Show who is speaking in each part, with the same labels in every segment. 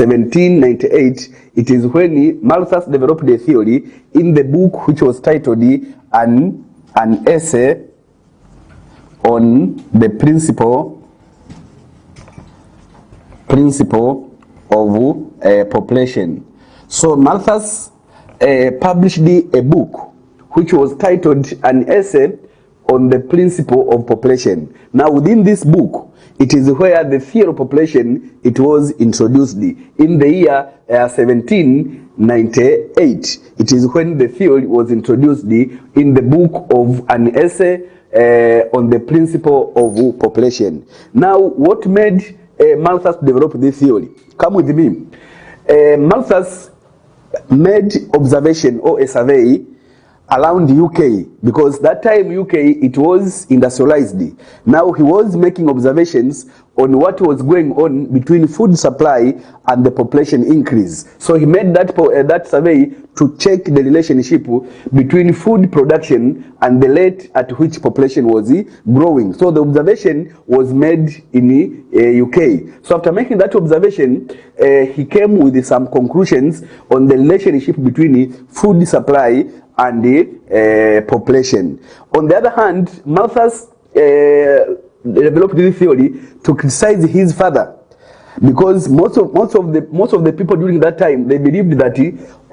Speaker 1: 1798, it is when Malthus developed a theory in the book which was titled an essay on the principle of population. So Malthus published a book which was titled an essay on the principle of population. Now within this book, it is where the theory of population it was introduced in the year 1798. It is when the theory was introduced in the book of an essay on the principle of population. Now, what made Malthus develop this theory? Come with me. Malthus made observation or a survey around UK, because that time UK it was industrialized. Now he was making observations on what was going on between food supply and the population increase. So he made that survey to check the relationship between food production and the rate at which population was growing. So the observation was made in UK. So after making that observation, he came with some conclusions on the relationship between food supply and the population. On the other hand, Malthus developed this theory to criticize his father, because most of the people during that time, they believed that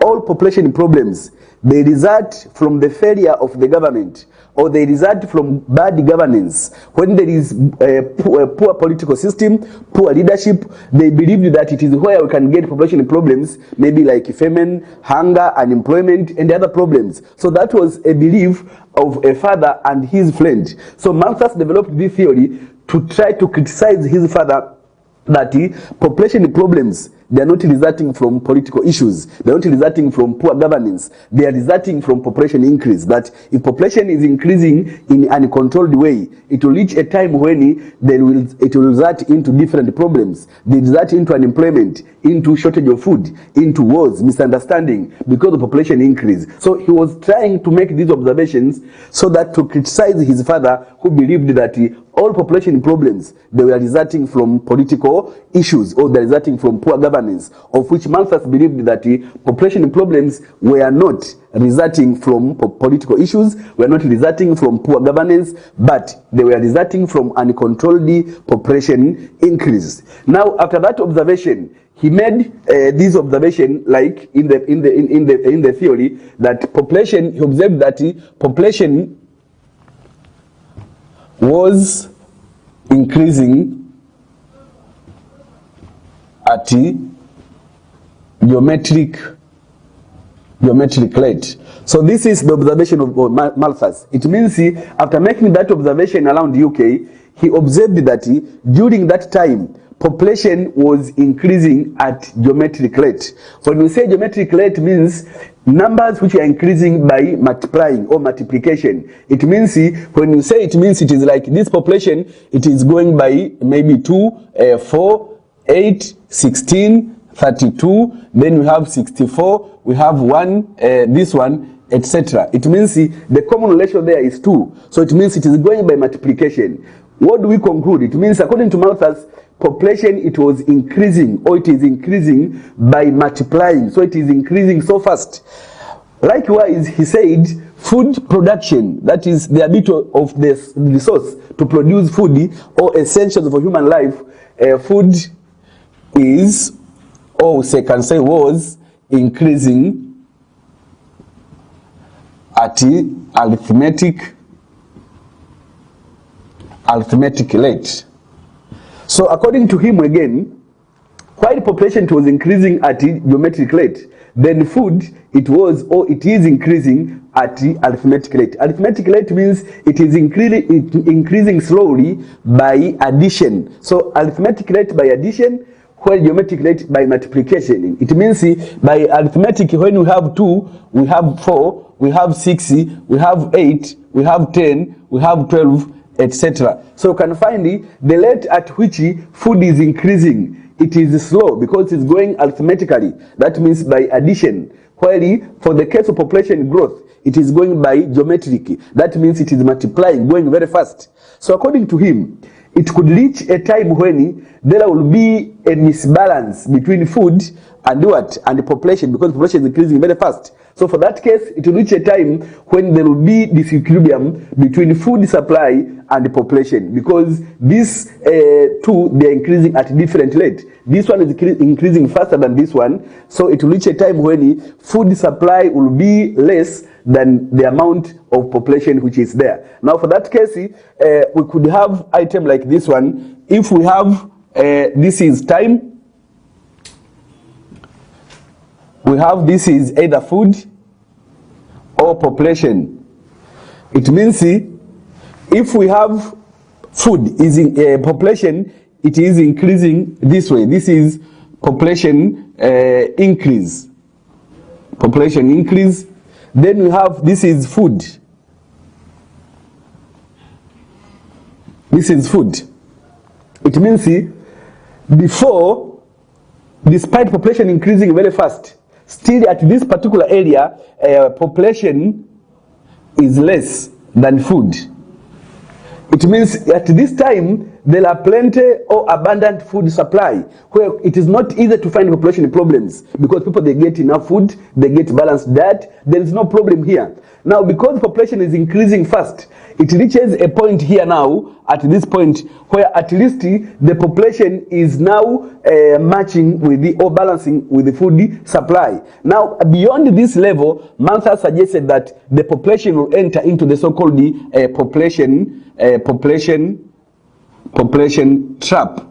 Speaker 1: all population problems, they result from the failure of the government, or they result from bad governance. When there is a poor political system, poor leadership, they believed that it is where we can get population problems, maybe like famine, hunger, unemployment, and other problems. So that was a belief of a father and his friend. So Malthus developed this theory to try to criticize his father, that population problems, they are not resulting from political issues. They are not resulting from poor governance. They are resulting from population increase. That if population is increasing in an uncontrolled way, it will reach a time when it will result into different problems. They result into unemployment, into shortage of food, into wars, misunderstanding, because of population increase. So he was trying to make these observations so that to criticize his father, who believed that all population problems, they were resulting from political issues, or they're resulting from poor governance, of which Malthus believed that population problems were not resulting from political issues, were not resulting from poor governance, but they were resulting from uncontrolled population increase. Now, after that observation, he made this observation, like in the theory, that population. He observed that population was increasing at geometric rate. So this is the observation of Malthus. It means after making that observation around UK, he observed that during that time, population was increasing at geometric rate. When we say geometric rate, means numbers which are increasing by multiplying or multiplication. It means when you say it means it is like this population, it is going by maybe 2, 4, 8, 16, 32, then we have 64, we have 1, this one, etc. It means the common ratio there is 2. So it means it is going by multiplication. What do we conclude? It means according to Malthus, population, it was increasing, or it is increasing by multiplying. So it is increasing so fast. Likewise, he said food production, that is the ability of the resource to produce food or essentials for human life, food is, or we can say was, increasing at arithmetic rate. So according to him again, while population was increasing at geometric rate, then food, it was, or it is increasing at arithmetic rate. Arithmetic rate means it is increasing slowly by addition. So arithmetic rate by addition, while geometric rate by multiplication. It means by arithmetic, when we have 2, we have 4, we have 6, we have 8, we have 10, we have 12, etc. So you can find the rate at which food is increasing. It is slow because it's going arithmetically. That means by addition. While for the case of population growth, it is going by geometric. That means it is multiplying, going very fast. So according to him, it could reach a time when there will be a misbalance between food and what? And the population, because the population is increasing very fast. So for that case, it will reach a time when there will be disequilibrium between food supply and the population, because these two, they are increasing at different rate. This one is increasing faster than this one, so it will reach a time when food supply will be less than the amount of population which is there. Now for that case, we could have item like this one. If we have this is time, we have this is either food or population. It means if we have food is in population, it is increasing this way. This is population increase. Population increase. Then we have this is food. This is food. It means before, despite population increasing very fast, still at this particular area, population is less than food. It means at this time, there are plenty or abundant food supply, where it is not easy to find population problems, because people, they get enough food, they get balanced diet, there is no problem here. Now, because population is increasing fast, it reaches a point here now, at this point, where at least the population is now matching with the, or balancing with the food supply. Now, beyond this level, Malthus suggested that the population will enter into the so-called population trap.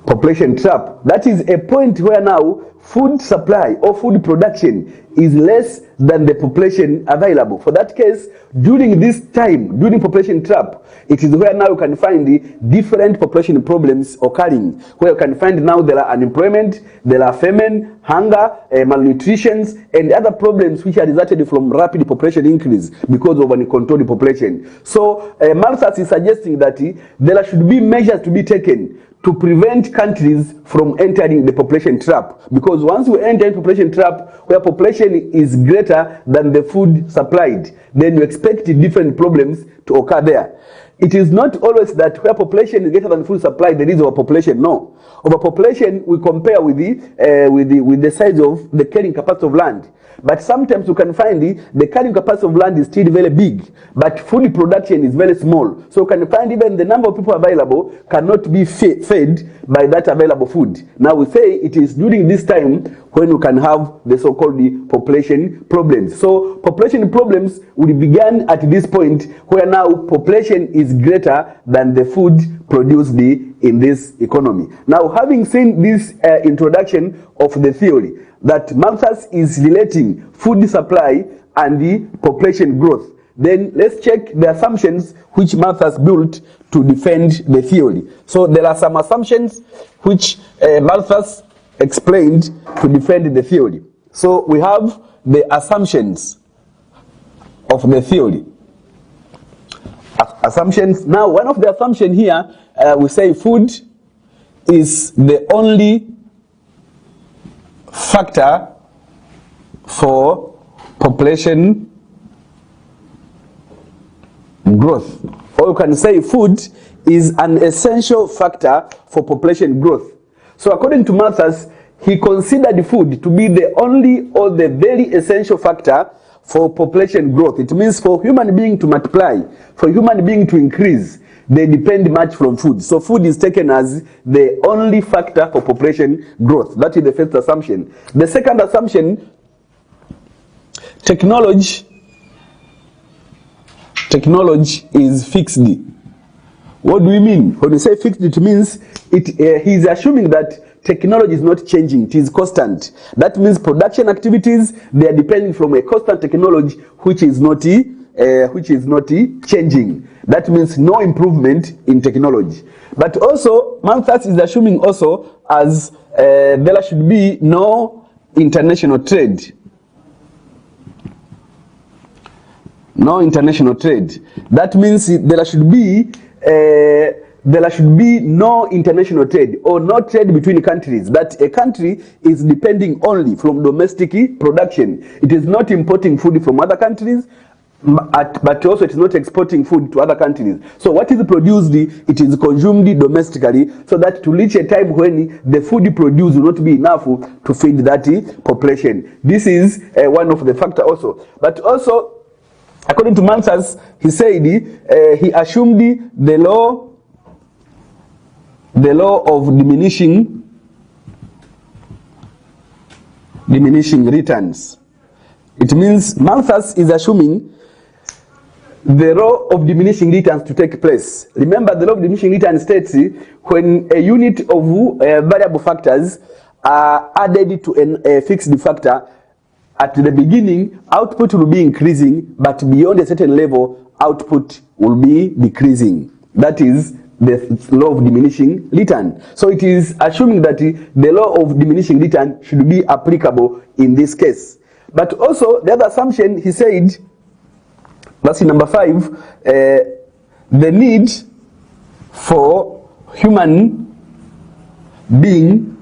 Speaker 1: Population trap. That is a point where now food supply or food production is less than the population available. For that case, during this time, during population trap, it is where now you can find the different population problems occurring, where you can find now there are unemployment, there are famine, hunger, malnutrition, and other problems which are resulted from rapid population increase because of uncontrolled population. So Malthus is suggesting that there should be measures to be taken to prevent countries from entering the population trap, because once we enter into population trap where population is greater than the food supplied, then you expect different problems to occur there. It is not always that where population is greater than food supply there is overpopulation. No, overpopulation we compare with the size of the carrying capacity of land. But sometimes you can find the carrying capacity of land is still very big, but food production is very small. So you can find even the number of people available cannot be fed by that available food. Now we say it is during this time when you can have the so-called population problems. So population problems will begin at this point where now population is greater than the food produced in this economy. Now, having seen this introduction of the theory that Malthus is relating food supply and the population growth, then let's check the assumptions which Malthus built to defend the theory. So there are some assumptions which Malthus explained to defend the theory. So we have the assumptions of the theory. Assumptions. Now, one of the assumptions here, we say food is the only factor for population growth. Or you can say food is an essential factor for population growth. So according to Malthus, he considered food to be the only or the very essential factor for population growth. It means for human being to multiply, for human being to increase, they depend much from food. So food is taken as the only factor for population growth. That is the first assumption. The second assumption, technology is fixed. What do we mean? When we say fixed, it means he's assuming that technology is not changing, it is constant. That means production activities, they are depending from a constant technology which is not changing. That means no improvement in technology. But also, Malthus is assuming also as there should be no international trade. No international trade. That means there should be no international trade or no trade between countries. That a country is depending only from domestic production. It is not importing food from other countries but also it is not exporting food to other countries. So what is produced, it is consumed domestically, so that to reach a time when the food produced will not be enough to feed that population. This is one of the factors also. But also, according to Malthus, he said he assumed the law of diminishing returns. It means Malthus is assuming the law of diminishing returns to take place. Remember, the law of diminishing returns states when a unit of variable factors are added to a fixed factor, at the beginning, output will be increasing, but beyond a certain level, output will be decreasing. That is the law of diminishing return. So it is assuming that the law of diminishing return should be applicable in this case. But also, the other assumption, he said, that's in number 5, the need for human being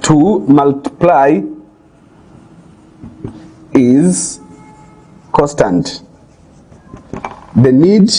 Speaker 1: to multiply is constant. The need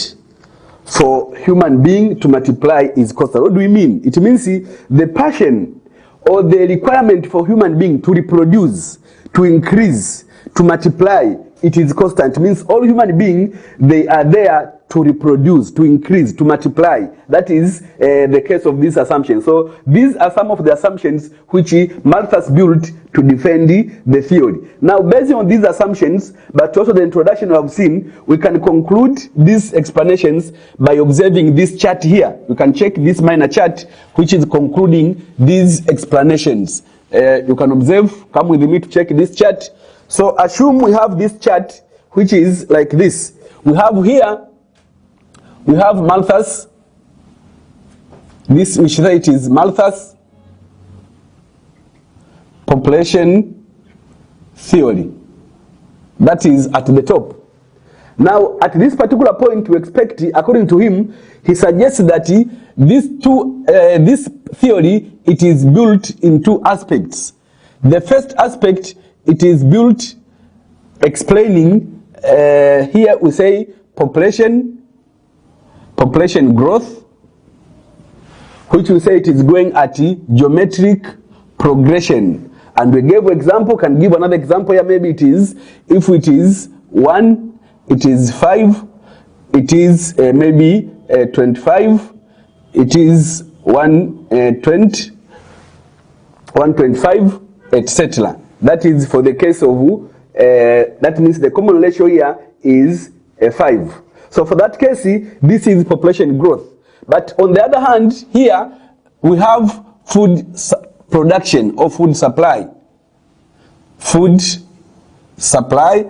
Speaker 1: for human being to multiply is constant. What do we mean? It means the passion or the requirement for human being to reproduce, to increase, to multiply, it is constant. It means all human beings, they are there to reproduce, to increase, to multiply. That is the case of this assumption. So these are some of the assumptions which Malthus built to defend the theory. Now, based on these assumptions, but also the introduction we have seen, we can conclude these explanations by observing this chart here. You can check this minor chart, which is concluding these explanations. You can observe, come with me to check this chart. So assume we have this chart, which is like this. We have here, we have Malthus, this which it is Malthus population theory. That is at the top. Now, at this particular point, we expect, according to him, he suggests that this theory, it is built in two aspects. The first aspect, it is built explaining, here we say population growth, which we say it is going at geometric progression. And we gave example, can give another example here. Maybe it is, if it is 1, it is 5, it is maybe 25, it is 120, 125, etc. That is for the case of, that means the common ratio here is 5. So for that case, this is population growth. But on the other hand, here we have food production or food supply. Food supply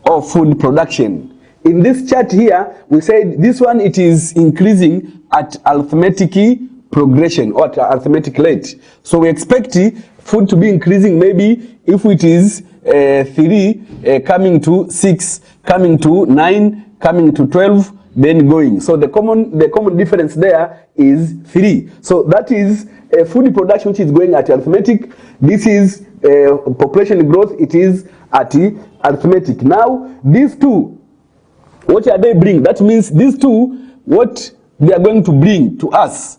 Speaker 1: or food production. In this chart here, we said this one, it is increasing at arithmetic progression or at arithmetic rate. So we expect food to be increasing, maybe if it is 3 coming to 6, coming to 9, coming to 12, then going. So the common difference there is 3. So that is food production, which is going at arithmetic. This is population growth, it is at arithmetic. Now, these two, what are they bring? That means these two, what they are going to bring to us,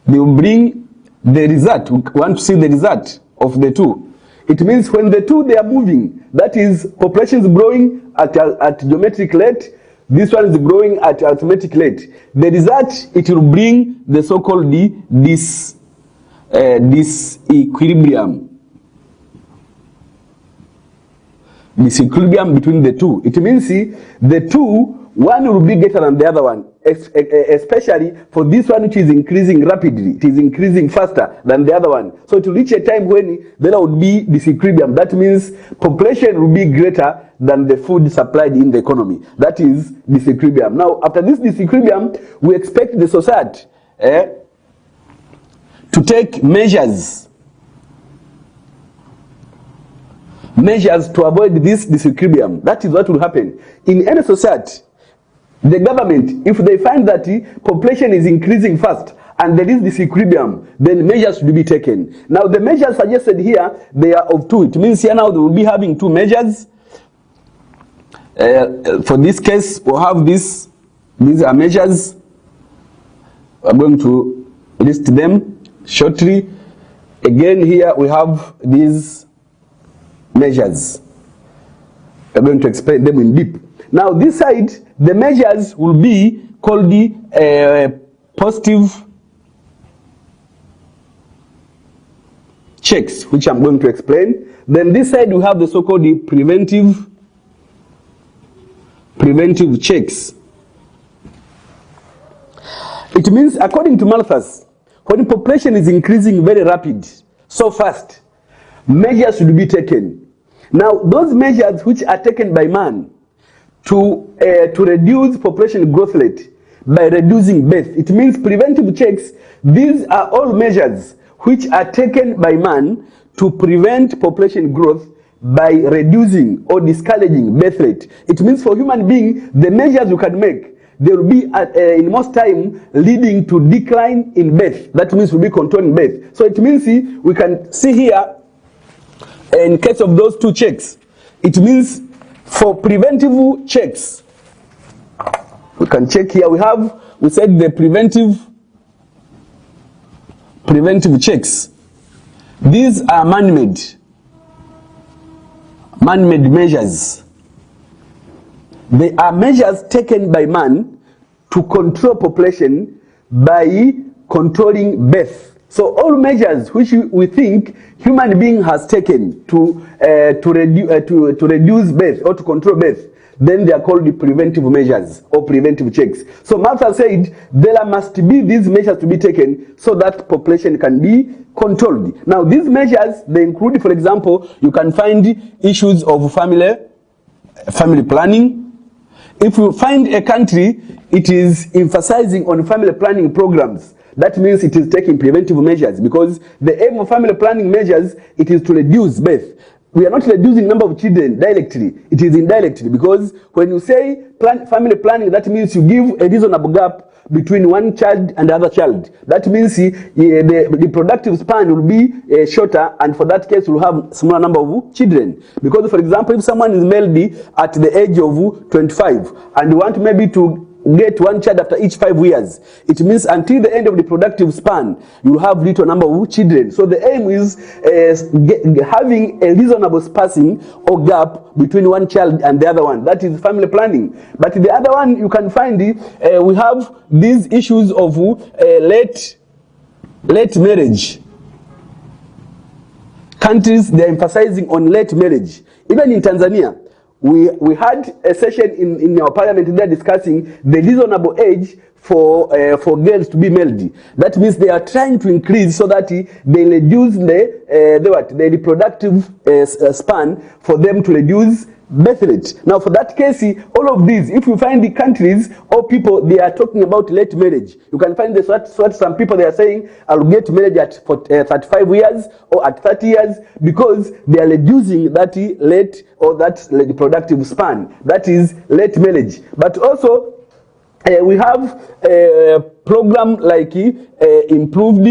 Speaker 1: they will bring the result. We want to see the result of the two. It means when the two, they are moving, that is population is growing at geometric rate, this one is growing at arithmetic rate. The result, it will bring the so-called disequilibrium. Disequilibrium between the two. It means the two, one will be greater than the other one, especially for this one which is increasing rapidly. It is increasing faster than the other one. So to reach a time when there would be disequilibrium, that means population will be greater than the food supplied in the economy. That is disequilibrium. Now, after this disequilibrium, we expect the society to take measures to avoid this disequilibrium. That is what will happen. In any society, the government, if they find that population is increasing fast and there is disequilibrium, then measures should be taken. Now, the measures suggested here, they are of two. It means here now they will be having two measures. For this case, we'll have this. These are measures. I'm going to list them shortly. Again, here we have these measures. We're going to explain them in deep. Now, this side, the measures will be called the positive checks, which I'm going to explain. Then this side, we have the so-called preventive checks. It means, according to Malthus, when population is increasing very rapid, so fast, measures should be taken. Now, those measures which are taken by man to reduce population growth rate by reducing birth, it means preventive checks. These are all measures which are taken by man to prevent population growth by reducing or discouraging birth rate. It means for human being, the measures you can make, they will be in most time leading to decline in birth. That means we'll be controlling birth. So it means we can see here, in case of those two checks, it means for preventive checks, we can check here. We said the preventive checks. These are man-made measures. They are measures taken by man to control population by controlling birth. So all measures which we think human being has taken to reduce birth or to control birth, then they are called the preventive measures or preventive checks. So Malthus said there must be these measures to be taken so that population can be controlled. Now these measures, they include, for example, you can find issues of family planning. If you find a country, it is emphasizing on family planning programs. That means it is taking preventive measures, because the aim of family planning measures, it is to reduce birth. We are not reducing number of children directly, it is indirectly, because when you say family planning, that means you give a reasonable gap between one child and the other child. That means the productive span will be shorter, and for that case, we'll have smaller number of children. Because, for example, if someone is married at the age of 25 and you want maybe to get one child after each 5 years, it means until the end of the productive span, you will have little number of children. So the aim is having a reasonable spacing or gap between one child and the other one. That is family planning. But the other one, you can find we have these issues of late marriage. Countries, they are emphasizing on late marriage. Even in Tanzania, we had a session in our parliament there discussing the reasonable age for girls to be married. That means they are trying to increase so that they reduce the reproductive span for them to reduce birth rate. Now, for that case, all of these, if you find the countries or people, they are talking about late marriage. You can find some people, they are saying, I'll get married at 35 years or at 30 years, because they are reducing that late or that reproductive span. That is late marriage. But also, we have a program like improved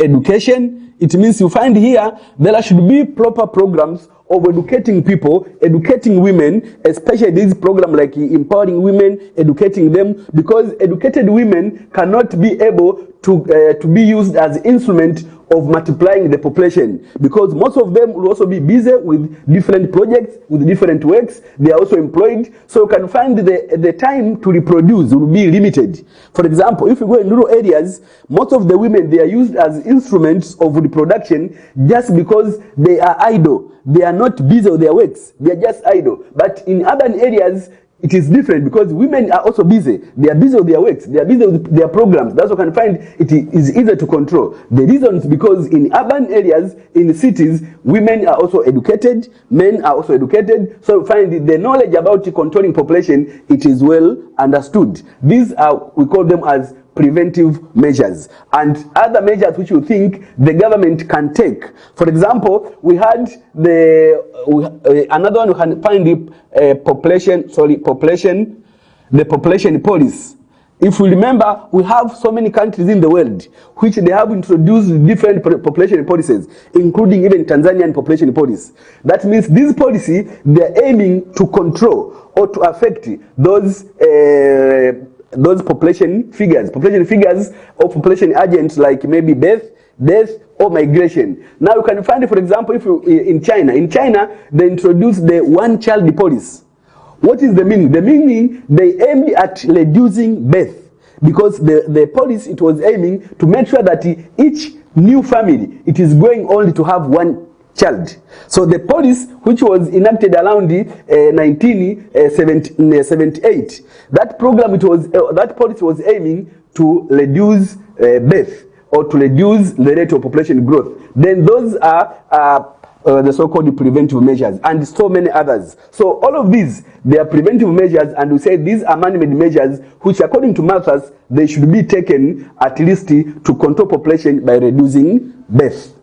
Speaker 1: education. It means you find here there should be proper programs of educating people, educating women, especially this program like empowering women, educating them, because educated women cannot be able to be used as instrument of multiplying the population, because most of them will also be busy with different projects, with different works. They are also employed, so you can find the time to reproduce will be limited. For example, if you go in rural areas, most of the women, they are used as instruments of reproduction just because they are idle. They are not busy with their works, they are just idle. But in urban areas, it is different, because women are also busy. They are busy with their works. They are busy with their programs. That's what you can find. It is easier to control. The reason is because in urban areas, in cities, women are also educated, men are also educated. So you find the knowledge about controlling population, it is well understood. These are, we call them as preventive measures, and other measures which you think the government can take. For example, we had another one. You can find the population policy. If we remember, we have so many countries in the world which they have introduced different population policies, including even Tanzanian population policy. That means this policy, they're aiming to control or to affect those population figures or population agents, like maybe death or migration. Now you can find, for example, if you, in China, they introduced the one-child policy. What is the meaning? The meaning, they aimed at reducing birth, because the policy, it was aiming to make sure that each new family, it is going only to have one child. So the policy, which was enacted around 1978, that program, that policy was aiming to reduce birth, or to reduce the rate of population growth. Then those are the so-called preventive measures, and so many others. So all of these, they are preventive measures, and we say these are man-made measures which, according to Malthus, they should be taken at least to control population by reducing birth.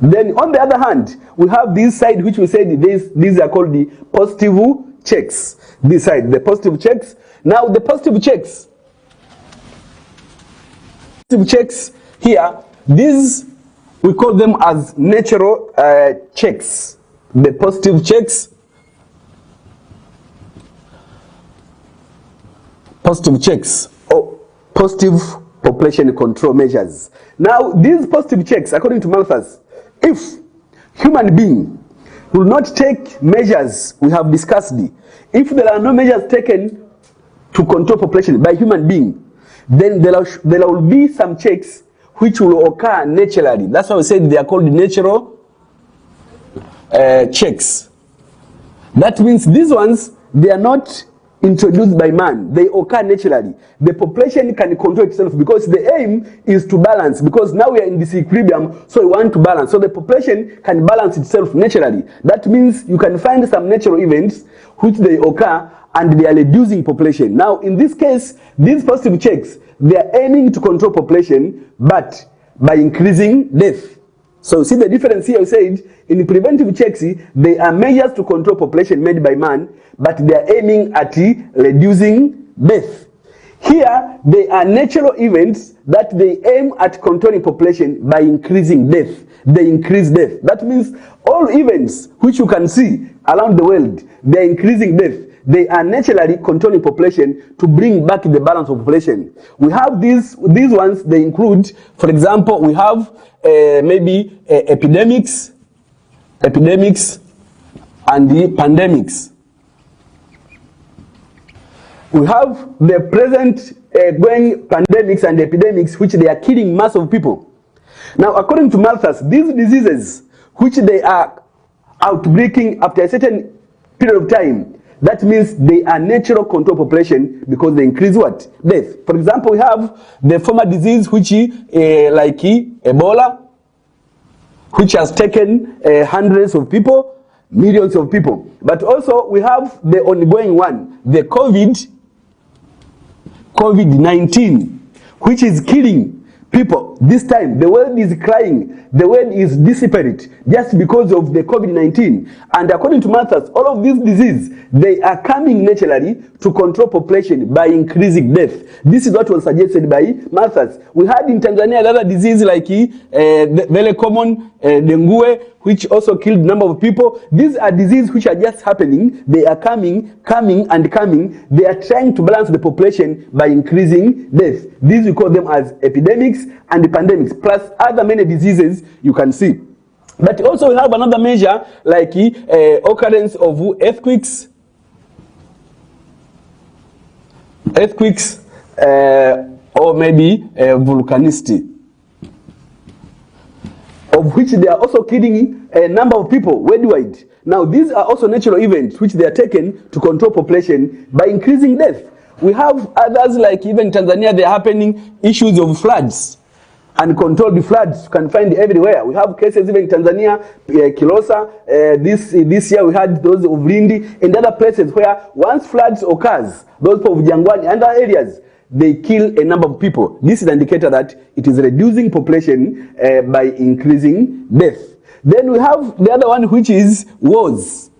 Speaker 1: Then on the other hand, we have this side which we said these are called the positive checks. This side, the positive checks. Now the positive checks here, these we call them as natural checks. The positive checks, or positive population control measures. Now these positive checks, according to Malthus, if human being will not take measures we have discussed, if there are no measures taken to control population by human being, then there will be some checks which will occur naturally. That's why we said they are called natural checks. That means these ones, they are not introduced by man. They occur naturally. The population can control itself, because the aim is to balance, because now we are in disequilibrium, so we want to balance. So the population can balance itself naturally. That means you can find some natural events which they occur and they are reducing population. Now in this case, these positive checks, they are aiming to control population, but by increasing death. So see the difference here. I said in preventive checks, they are measures to control population made by man, but they are aiming at reducing death. Here, they are natural events that they aim at controlling population by increasing death. They increase death. That means all events which you can see around the world, they are increasing death. They are naturally controlling population to bring back the balance of population. We have these ones, they include, for example, we have maybe epidemics and the pandemics. We have the present going pandemics and epidemics, which they are killing mass of people. Now, according to Malthus, these diseases, which they are outbreaking after a certain period of time, that means they are natural control population, because they increase what? Death. For example, we have the former disease, which like Ebola, which has taken hundreds of people, millions of people. But also we have the ongoing one, the COVID-19, which is killing people. This time the world is crying, the world is desperate just because of the COVID-19. And according to Malthus, all of these diseases, they are coming naturally to control population by increasing death. This is what was suggested by Malthus. We had in Tanzania another disease like very common dengue, which also killed a number of people. These are diseases which are just happening. They are coming. They are trying to balance the population by increasing death. These we call them as epidemics and pandemics, plus other many diseases you can see. But also we have another measure like occurrence of earthquakes or maybe volcanicity, of which they are also killing a number of people worldwide. Now these are also natural events which they are taken to control population by increasing death. We have others like even Tanzania, they are happening issues of floods. Uncontrolled floods you can find everywhere. We have cases even in Tanzania, Kilosa, this year we had those of Lindi and other places where once floods occurs, those of Jangwani and other areas, they kill a number of people. This is an indicator that it is reducing population by increasing death. Then we have the other one, which is wars.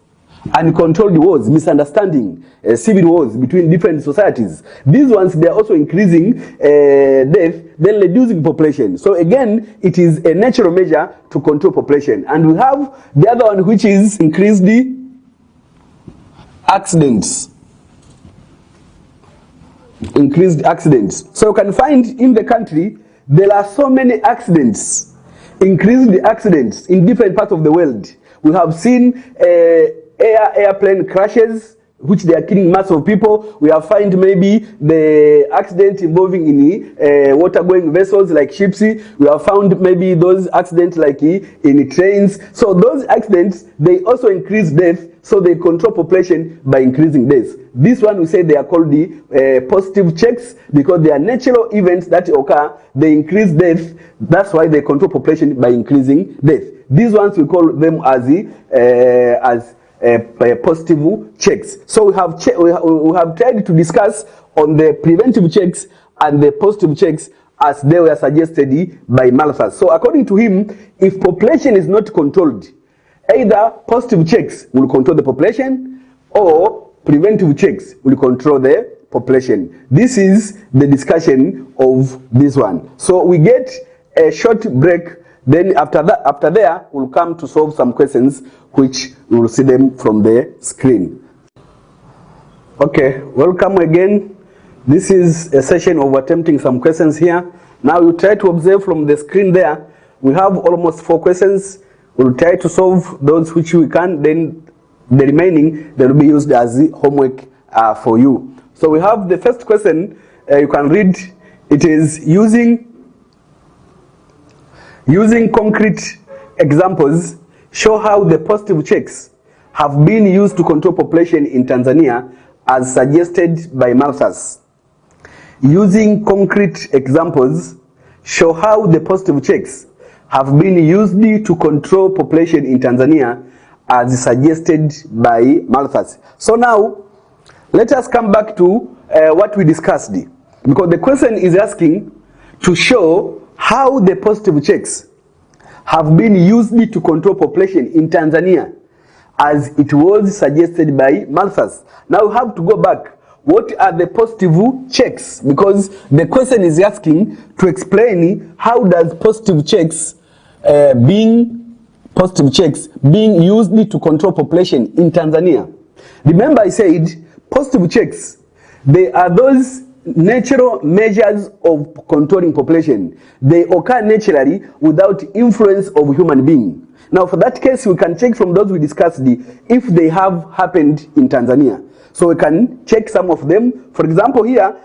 Speaker 1: Uncontrolled wars, misunderstanding, civil wars between different societies. These ones, they are also increasing death, then reducing population. So again, it is a natural measure to control population. And we have the other one, which is increase the accidents. Increased accidents. So you can find in the country, there are so many accidents, increased accidents in different parts of the world. We have seen airplane crashes, which they are killing mass of people. We have found maybe the accident involving in water-going vessels like ships. We have found maybe those accidents like in trains. So those accidents, they also increase death, so they control population by increasing deaths. This one, we say they are called the positive checks, because they are natural events that occur, they increase death, that's why they control population by increasing death. These ones, we call them as positive checks. So we have tried to discuss on the preventive checks and the positive checks as they were suggested by Malthus. So according to him, if population is not controlled, either positive checks will control the population or preventive checks will control the population. This is the discussion of this one. So we get a short break. Then after there, we'll come to solve some questions, which we will see them from the screen. Okay, welcome again. This is a session of attempting some questions here. Now you try to observe from the screen there. We have almost 4 questions. We'll try to solve those which we can. Then the remaining, they will be used as homework for you. So we have the first question. You can read. It is using concrete examples, show how the positive checks have been used to control population in Tanzania as suggested by Malthus. Using concrete examples, show how the positive checks have been used to control population in Tanzania as suggested by Malthus. So now, let us come back to what we discussed, because the question is asking to show how the positive checks have been used to control population in Tanzania as it was suggested by Malthus. Now we have to go back. What are the positive checks? Because the question is asking to explain how does positive checks being used to control population in Tanzania. Remember I said positive checks, they are those natural measures of controlling population. They occur naturally without influence of human being. Now for that case, we can check from those we discussed if they have happened in Tanzania. So we can check some of them. For example here,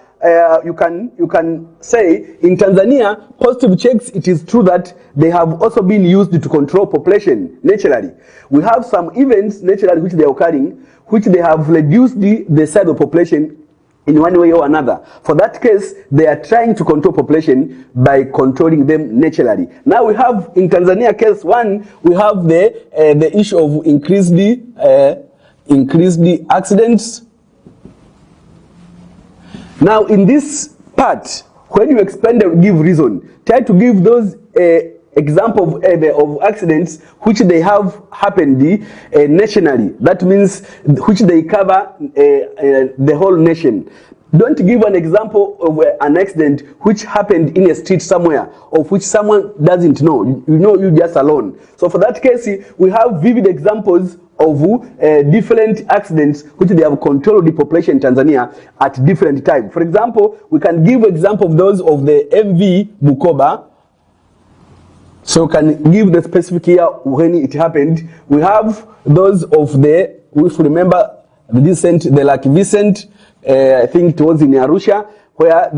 Speaker 1: you can say in Tanzania, positive checks, it is true that they have also been used to control population naturally. We have some events naturally which they are occurring, which they have reduced the size of population in one way or another. For that case, they are trying to control population by controlling them naturally. Now we have in Tanzania case 1, we have the issue of increase the accidents. Now in this part, when you explain them, give reason. Try to give those example of accidents which they have happened nationally. That means which they cover the whole nation. Don't give an example of an accident which happened in a street somewhere, of which someone doesn't know. You know you just alone. So for that case, we have vivid examples of different accidents which they have controlled the population in Tanzania at different times. For example, we can give example of those of the MV Bukoba. So we can give the specific year when it happened. We have those of the, if you remember, the Lucky Vicent, I think it was in Arusha, where of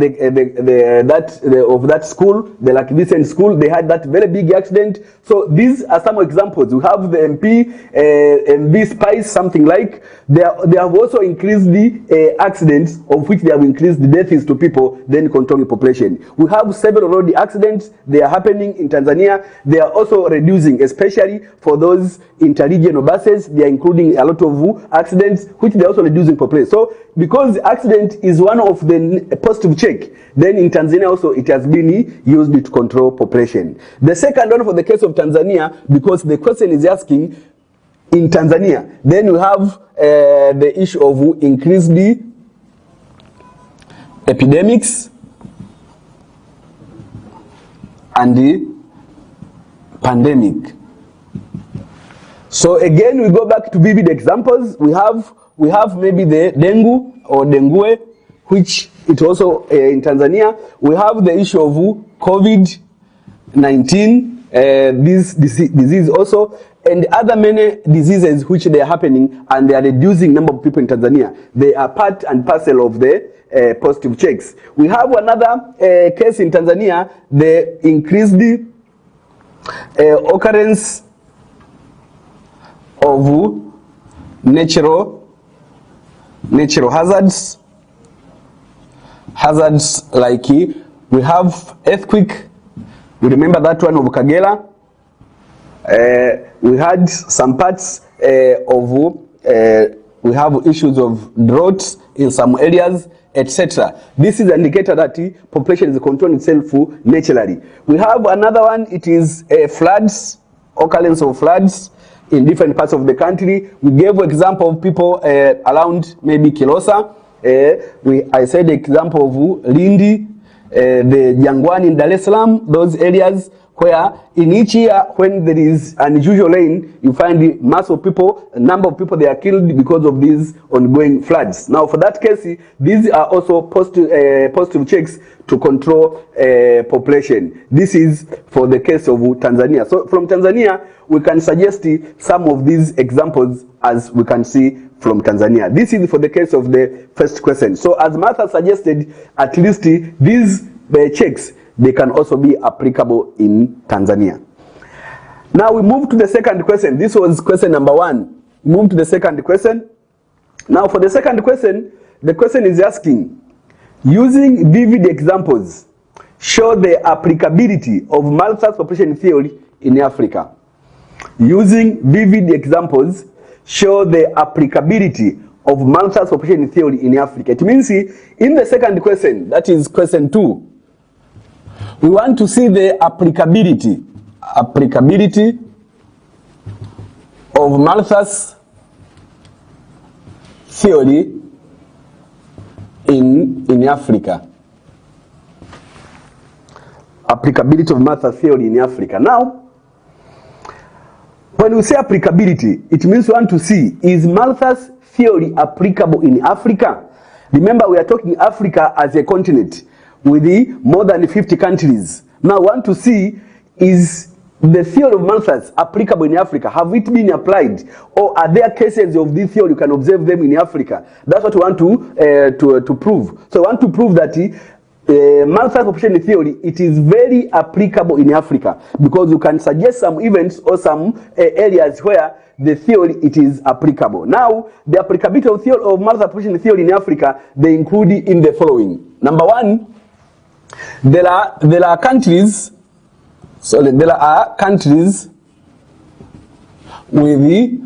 Speaker 1: that school, the Lucky Vicent school, they had that very big accident. So these are some examples. We have the MV Spice, something like. They have also increased the accidents, of which they have increased the deaths to people, then controlling population. We have several road accidents. They are happening in Tanzania. They are also reducing, especially for those interregional buses. They are including a lot of accidents, which they are also reducing population. So because accident is one of the positive check, then in Tanzania also it has been used to control population. The second one for the case of Tanzania, because the question is asking in Tanzania. Then we have the issue of increased epidemics and the pandemic. So again, we go back to vivid examples. We have maybe the dengue or dengue, which it also in Tanzania. We have the issue of COVID-19, this disease also, and other many diseases which they are happening, and they are reducing number of people in Tanzania. They are part and parcel of the positive checks. We have another case in Tanzania, the increased occurrence of natural hazards like we have earthquake. We remember that one of Kagera. We had some parts we have issues of droughts in some areas, etc. This is an indicator that the population is controlling itself naturally. We have another one, it is floods, occurrence of floods in different parts of the country. We gave example of people around maybe Kilosa. I said the example of Lindi, the Jangwani in Dar es Salaam, those areas where in each year when there is unusual rain, you find the mass of people, a number of people they are killed because of these ongoing floods. Now for that case, these are also positive checks to control population. This is for the case of Tanzania. So from Tanzania, we can suggest some of these examples as we can see from Tanzania. This is for the case of the first question. So as Martha suggested, at least these checks, they can also be applicable in Tanzania. Now we move to the second question. This was question number 1. Move to the second question. Now for the second question, the question is asking, using vivid examples, show the applicability of Malthus population theory in Africa. Using vivid examples, show the applicability of Malthus population theory in Africa. It means in the second question, that is question 2, we want to see the applicability of Malthus theory in Africa. Applicability of Malthus theory in Africa. Now, when we say applicability, it means we want to see, is Malthus theory applicable in Africa? Remember, we are talking Africa as a continent with more than 50 countries. Now, we want to see, is the theory of Malthus applicable in Africa? Have it been applied? Or are there cases of this theory you can observe them in Africa? That's what we want to prove. So we want to prove that Malthus population theory, it is very applicable in Africa, because you can suggest some events or some areas where the theory it is applicable. Now, the applicability of theory of Malthus population theory in Africa, they include in the following. Number 1, there are countries with the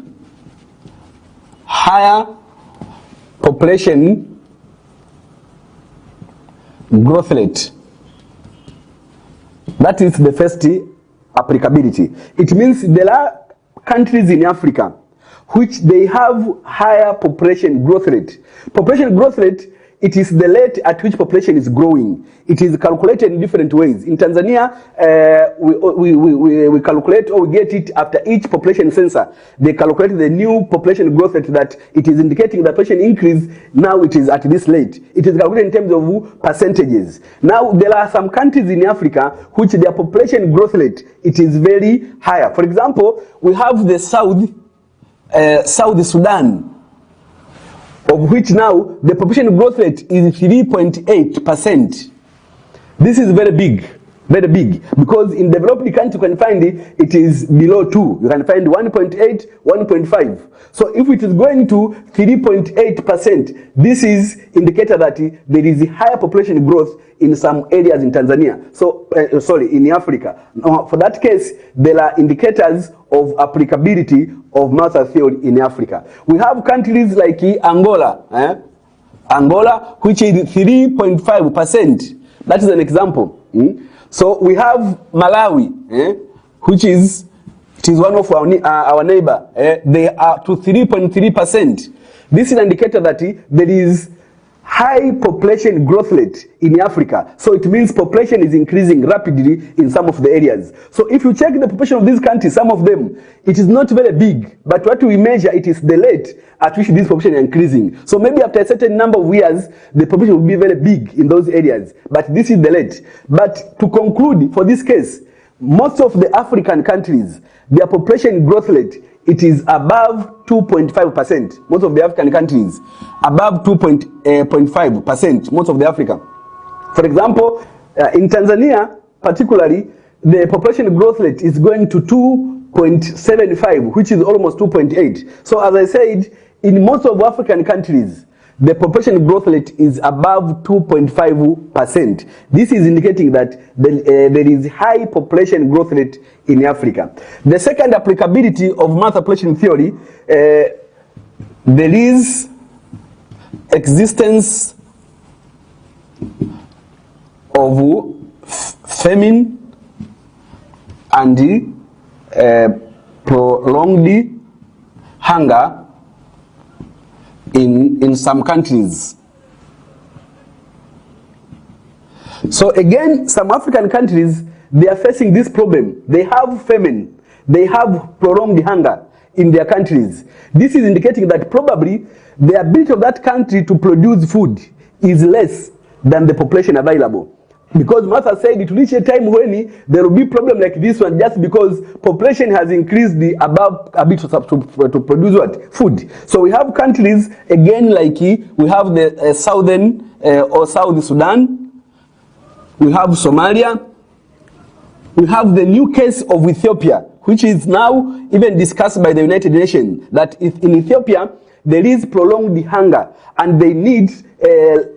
Speaker 1: higher population growth rate. That is the first applicability. It means there are countries in Africa which they have higher population growth rate. Population growth rate, it is the rate at which population is growing. It is calculated in different ways. In Tanzania, we calculate, or we get it after each population census. They calculate the new population growth rate that it is indicating that population increase. Now it is at this rate. It is calculated in terms of percentages. Now there are some countries in Africa which their population growth rate, it is very higher. For example, we have the South Sudan, of which now the population growth rate is 3.8%. This is very big, because in developed countries you can find it is below 2. You can find 1.8, 1.5. So if it is going to 3.8%, this is indicator that there is a higher population growth in some areas in Tanzania. So, in Africa. Now, for that case, there are indicators of applicability of Malthus theory in Africa. We have countries like Angola, Angola, which is 3.5%. That is an example. So we have Malawi, which is It is one of our neighbor. They are to 3.3%. This is an indicator that there is high population growth rate in Africa. So it means population is increasing rapidly in some of the areas. So if you check the population of these countries, some of them, it is not very big. But what we measure, it is the rate at which this population is increasing. So maybe after a certain number of years, the population will be very big in those areas. But this is the rate. But to conclude, for this case, most of the African countries, their population growth rate, it is above 2.5%. Most of the African countries, above 2.5%, most of the Africa. For example, in Tanzania, particularly, the population growth rate is going to 2.75, which is almost 2.8. So as I said, in most of African countries, the population growth rate is above 2.5%. This is indicating that there is high population growth rate in Africa. The second applicability of mass population theory, there is existence of famine and prolonged hunger in some countries. So again, some African countries, they are facing this problem. They have famine, they have prolonged hunger in their countries. This is indicating that probably the ability of that country to produce food is less than the population available. Because Martha said it will reach a time when there will be problem like this one, just because population has increased the above ability to produce what? Food. So we have countries, again, like we have the southern or South Sudan, we have Somalia, we have the new case of Ethiopia, which is now even discussed by the United Nations, that if in Ethiopia there is prolonged hunger and they need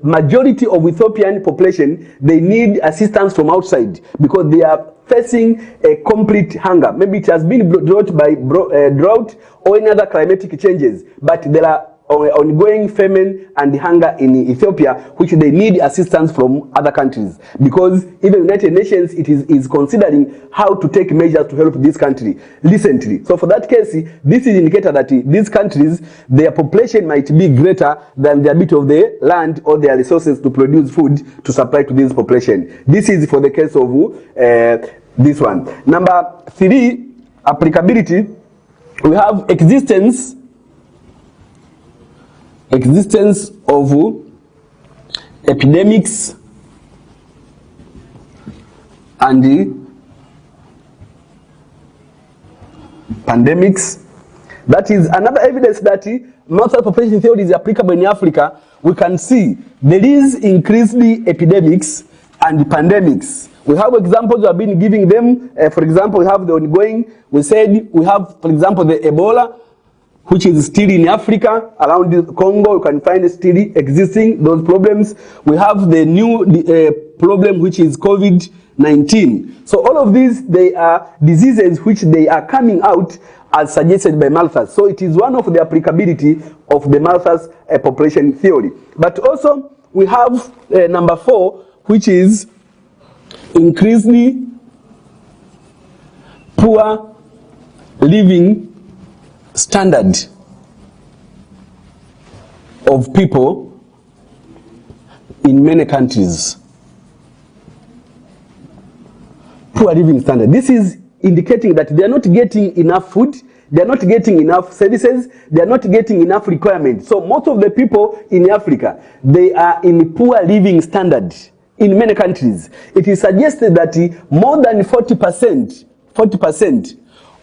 Speaker 1: majority of Ethiopian population, they need assistance from outside because they are facing a complete hunger. Maybe it has been brought by drought or any other climatic changes, but there are ongoing famine and hunger in Ethiopia, which they need assistance from other countries, because even United Nations is considering how to take measures to help this country recently. So for that case, this is an indicator that these countries, their population might be greater than the ability of the land or their resources to produce food to supply to this population. This is for the case of this one. Number 3, applicability. We have existence of epidemics and pandemics. That is another evidence that multiple population theory is applicable in Africa. We can see there is increased epidemics and pandemics. We have examples we have been giving them. For example, we have the ongoing. We said we have, for example, the Ebola, which is still in Africa, around Congo. You can find still existing those problems. We have the new problem, which is COVID-19. So all of these, they are diseases which they are coming out as suggested by Malthus. So it is one of the applicability of the Malthus population theory. But also we have number 4, which is increasingly poor living standard of people in many countries. Poor living standard. This is indicating that they are not getting enough food, they are not getting enough services, they are not getting enough requirements. So most of the people in Africa, they are in poor living standard in many countries. It is suggested that more than 40%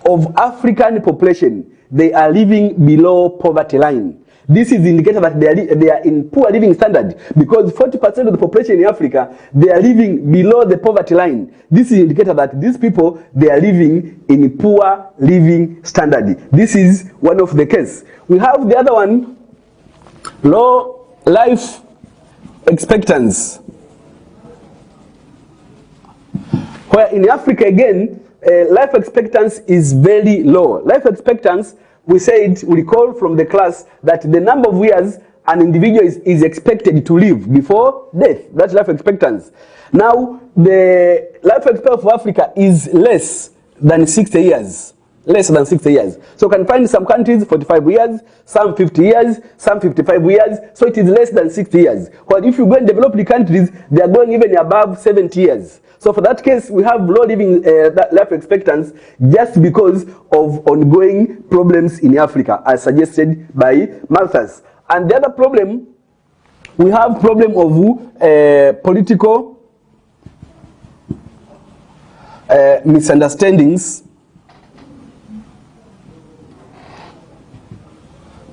Speaker 1: of African population, they are living below poverty line. This is the indicator that they are in poor living standard, because 40% of the population in Africa, they are living below the poverty line. This is an indicator that these people, they are living in poor living standard. This is one of the cases. We have the other one, low life expectancy, where in Africa again, life expectancy is very low. Life expectancy, we said, we recall from the class that the number of years an individual is expected to live before death. That's life expectancy. Now, the life expectancy of Africa is less than 60 years. less than 60 years. So you can find some countries 45 years, some 50 years, some 55 years. So it is less than 60 years. But if you go and develop the countries, they are going even above 70 years. So for that case, we have low living life expectancy just because of ongoing problems in Africa, as suggested by Malthus. And the other problem, we have problem of political misunderstandings.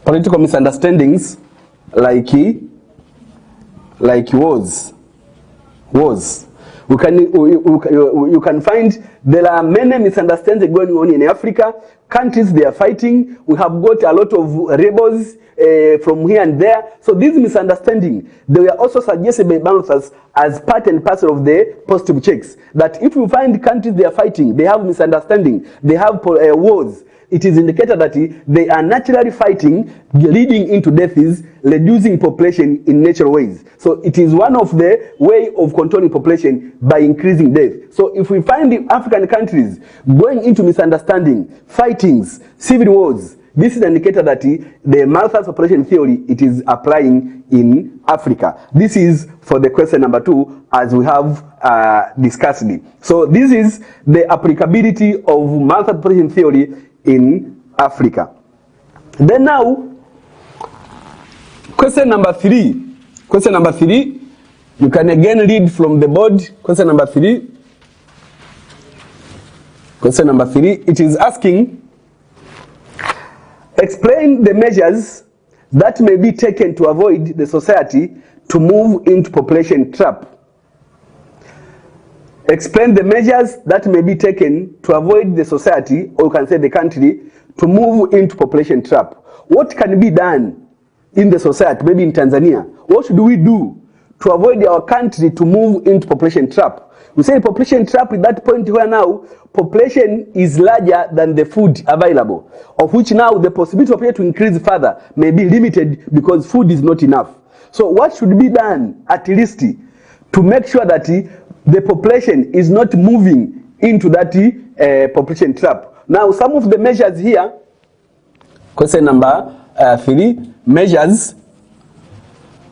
Speaker 1: Political misunderstandings like wars. You can find there are many misunderstandings going on in Africa. Countries, they are fighting. We have got a lot of rebels from here and there. So these misunderstandings, they were also suggested by Malthus as part and parcel of the positive checks. That if you find countries they are fighting, they have misunderstanding, they have wars, it is indicated that they are naturally fighting, leading into deaths, reducing population in natural ways. So it is one of the way of controlling population by increasing death. So if we find the African countries going into misunderstanding, fightings, civil wars, this is an indicator that the Malthus population theory, it is applying in Africa. This is for the question number 2, as we have discussed it. So this is the applicability of Malthus population theory in Africa. Then now, question number 3. Question number 3, you can again read from the board. Question number 3. Question number 3, it is asking, explain the measures that may be taken to avoid the society to move into population trap. Explain the measures that may be taken to avoid the society, or you can say the country, to move into population trap. What can be done in the society, maybe in Tanzania? What should we do to avoid our country to move into population trap? We say population trap is that point where now population is larger than the food available, of which now the possibility of it to increase further may be limited because food is not enough. So what should be done at least to make sure that the population is not moving into that population trap? Now, some of the measures here, question number 3, measures.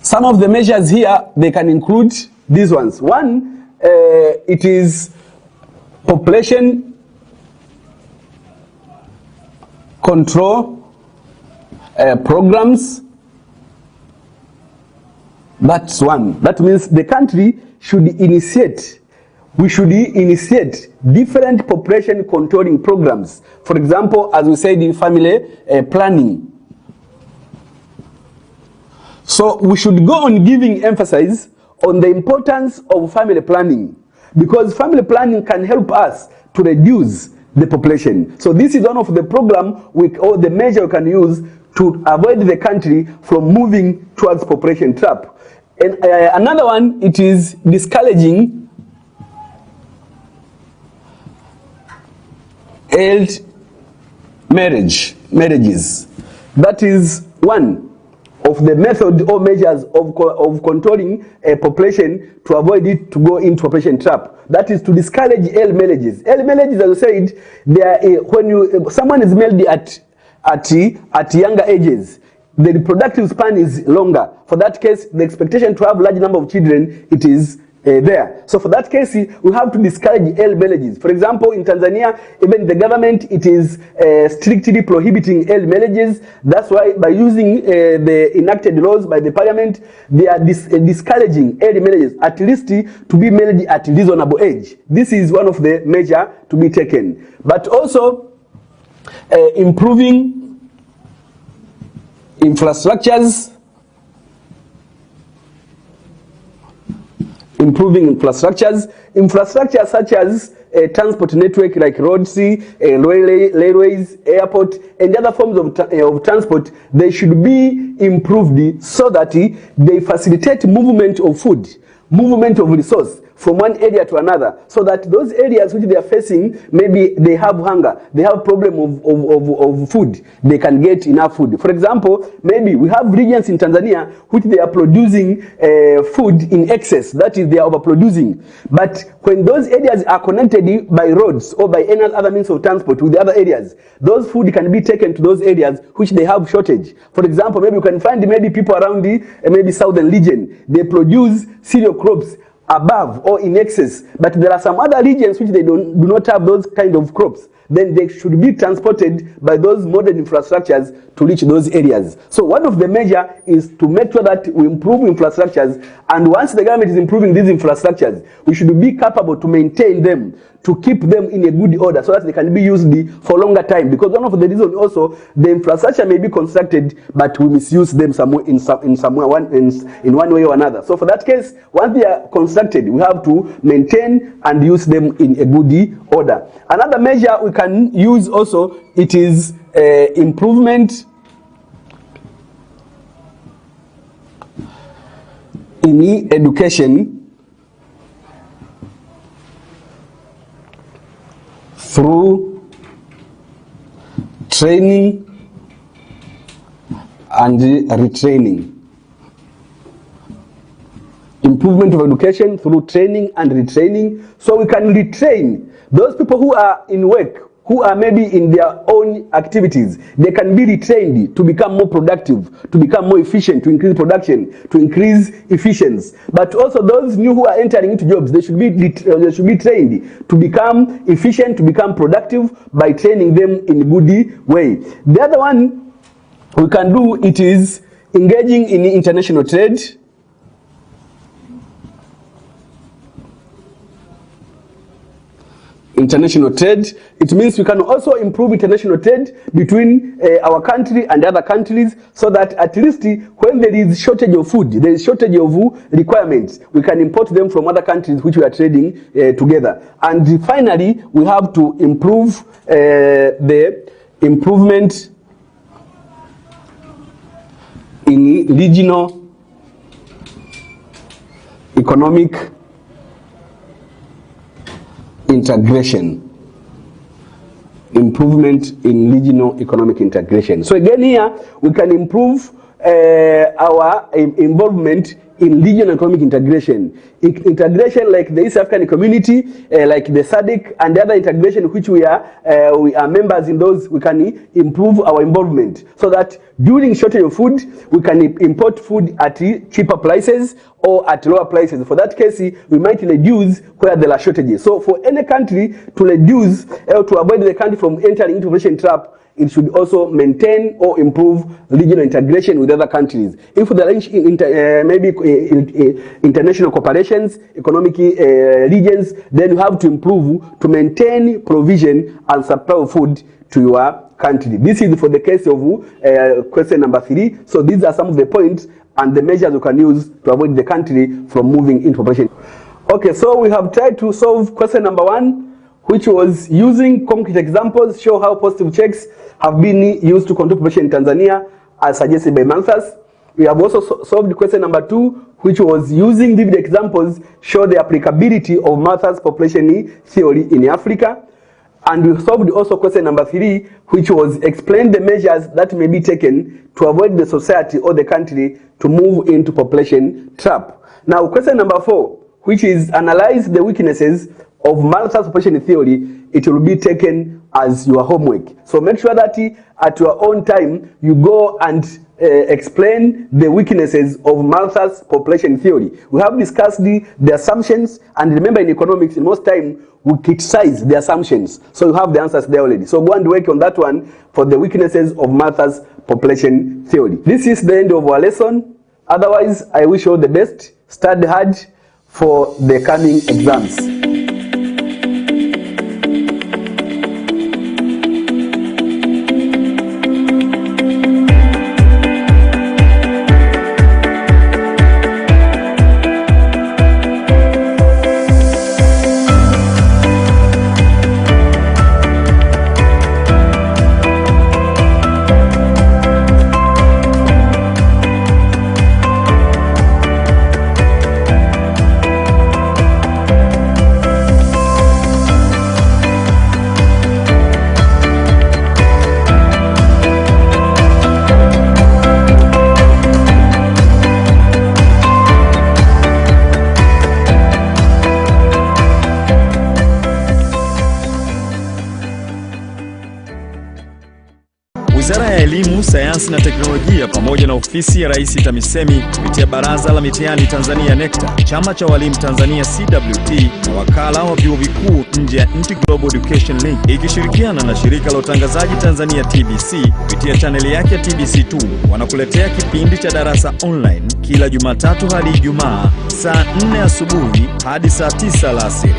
Speaker 1: Some of the measures here, they can include these ones. One, it is population control programs. That's one. That means the country should initiate, we should initiate different population controlling programs. For example, as we said in family planning. So we should go on giving emphasis on the importance of family planning, because family planning can help us to reduce the population. So this is one of the program or the measure we can use to avoid the country from moving towards population trap. And another one, it is discouraging early marriages. That is one of the methods or measures of controlling a population to avoid it to go into population trap. That is to discourage early marriages. Early marriages, as I said, they are when someone is married at younger ages, the reproductive span is longer. For that case, the expectation to have a large number of children, it is there. So for that case, we have to discourage early marriages. For example, in Tanzania, even the government, it is strictly prohibiting early marriages. That's why by using the enacted laws by the parliament, they are discouraging early marriages, at least to be married at reasonable age. This is one of the measures to be taken. But also improving infrastructures, infrastructure such as a transport network like roads, railways, airport, and other forms of transport. They should be improved so that they facilitate movement of food, movement of resource from one area to another, so that those areas which they are facing, maybe they have hunger, they have problem of food, they can get enough food. For example, maybe we have regions in Tanzania which they are producing food in excess, that is, they are overproducing. But when those areas are connected by roads or by any other means of transport with the other areas, those food can be taken to those areas which they have shortage. For example, maybe you can find maybe people around the maybe southern region, they produce cereal crops above or in excess, but there are some other regions which they do not have those kind of crops. Then they should be transported by those modern infrastructures to reach those areas. So one of the measure is to make sure that we improve infrastructures, and once the government is improving these infrastructures, we should be capable to maintain them, to keep them in a good order so that they can be used for longer time. Because one of the reasons also, the infrastructure may be constructed, but we misuse them in one way or another. So for that case, once they are constructed, we have to maintain and use them in a good order. Another measure we can use also, it is improvement in education through training and retraining. Improvement of education through training and retraining. So we can retrain those people who are in work, who are maybe in their own activities. They can be retrained to become more productive, to become more efficient, to increase production, to increase efficiency. But also those new who are entering into jobs, they should be trained to become efficient, to become productive by training them in a good way. The other one we can do, it is engaging in international trade. International trade. It means we can also improve international trade between our country and other countries, so that at least when there is shortage of food, there is shortage of requirements, we can import them from other countries which we are trading together. And finally, we have to improve the improvement in regional economic integration. Improvement in regional economic integration. So again here, we can improve our involvement in regional economic integration. Integration like the East African Community, like the SADC, and the other integration which we are members in those, we can improve our involvement so that during shortage of food, we can import food at cheaper prices or at lower prices. For that case, we might reduce where there are shortages. So for any country to reduce or to avoid the country from entering into inflation trap, it should also maintain or improve regional integration with other countries. If there are maybe international cooperations, economic regions, then you have to improve to maintain provision and supply of food to your country. This is for the case of question number 3. So these are some of the points and the measures you can use to avoid the country from moving into population. Okay, so we have tried to solve question number 1, which was using concrete examples, show how positive checks have been used to control population in Tanzania, as suggested by Malthus. We have also solved question number 2, which was using vivid examples, show the applicability of Malthus population theory in Africa. And we solved also question number 3, which was explain the measures that may be taken to avoid the society or the country to move into population trap. Now, question number 4, which is analyze the weaknesses of Malthus population theory, it will be taken as your homework. So make sure that at your own time, you go and explain the weaknesses of Malthus population theory. We have discussed the assumptions, and remember in economics, in most time, we criticize the assumptions. So you have the answers there already. So go and work on that one for the weaknesses of Malthus population theory. This is the end of our lesson. Otherwise, I wish you all the best. Study hard for the coming exams.
Speaker 2: Wizara ya Elimu, Sayansi na Teknolojia pamoja na Ofisi ya Rais TAMISEMI kupitia Baraza la Mitihani Tanzania NECTA, Chama cha Walimu Tanzania CWT na Wakala wa Vyuo Vikuu nje ya nchi Global Education Link ikishirikiana na Shirika la Utangazaji Tanzania TBC kupitia chaneli yake ya TBC2 wanakuletea kipindi cha Darasa Online kila Jumatatu hadi Ijumaa saa 4 asubuhi hadi saa 9 alasiri.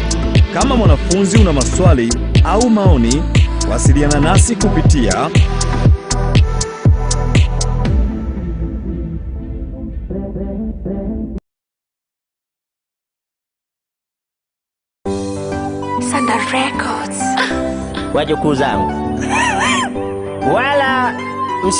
Speaker 2: Kama mwanafunzi una maswali au maoni, wasiliana nasi kupitia
Speaker 3: Sanda Records. Wajukuu zangu wala